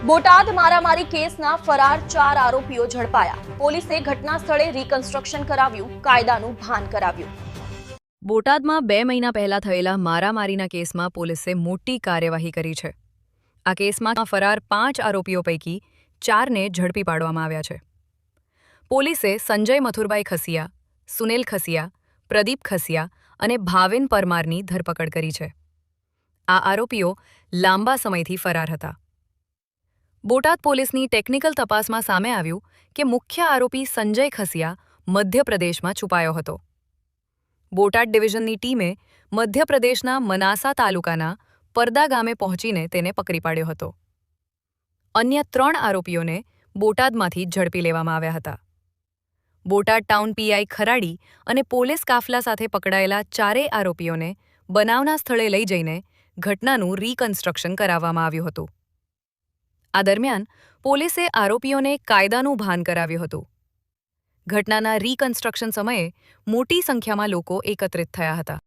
બોટાદ મારામારી કેસના ફરાર 4 આરોપીઓ ઝડપાયા। પોલીસે ઘટના સ્થળે રિકન્સ્ટ્રક્શન કરાવ્યું, કાયદાનું ભાન કરાવ્યું। બોટાદમાં 2 મહિના પહેલા થયેલા મારામારીના કેસમાં પોલીસે મોટી કાર્યવાહી કરી છે। આ કેસમાં ફરાર 5 આરોપીઓ પૈકી 4ને ઝડપી પાડવામાં આવ્યા છે। પોલીસે સંજય મથુરભાઈ ખસિયા, સુનિલ ખસિયા, પ્રદીપ ખસિયા અને ભાવિન પરમારની ધરપકડ કરી છે। આ આરોપીઓ લાંબા સમયથી ફરાર હતા। બોટાદ પોલીસની ટેકનિકલ તપાસમાં સામે આવ્યું કે મુખ્ય આરોપી સંજય ખસિયા મધ્યપ્રદેશમાં છુપાયો હતો। બોટાદ ડિવિઝનની ટીમે મધ્યપ્રદેશના મનાસા તાલુકાના પરદા ગામે પહોંચીને તેને પકડી પાડ્યો હતો। અન્ય 3 આરોપીઓને બોટાદમાંથી ઝડપી લેવામાં આવ્યા હતા। બોટાદ ટાઉન પીઆઈ ખરાડી અને પોલીસ કાફલા સાથે પકડાયેલા 4 આરોપીઓને બનાવના સ્થળે લઈ જઈને ઘટનાનું રિકન્સ્ટ્રક્શન કરાવવામાં આવ્યું હતું। આ દરમિયાન પોલીસે આરોપીઓને કાયદાનું ભાન કરાવ્યું હતું। ઘટનાના રિકન્સ્ટ્રક્શન સમયે મોટી સંખ્યામાં લોકો એકત્રિત થયા હતા।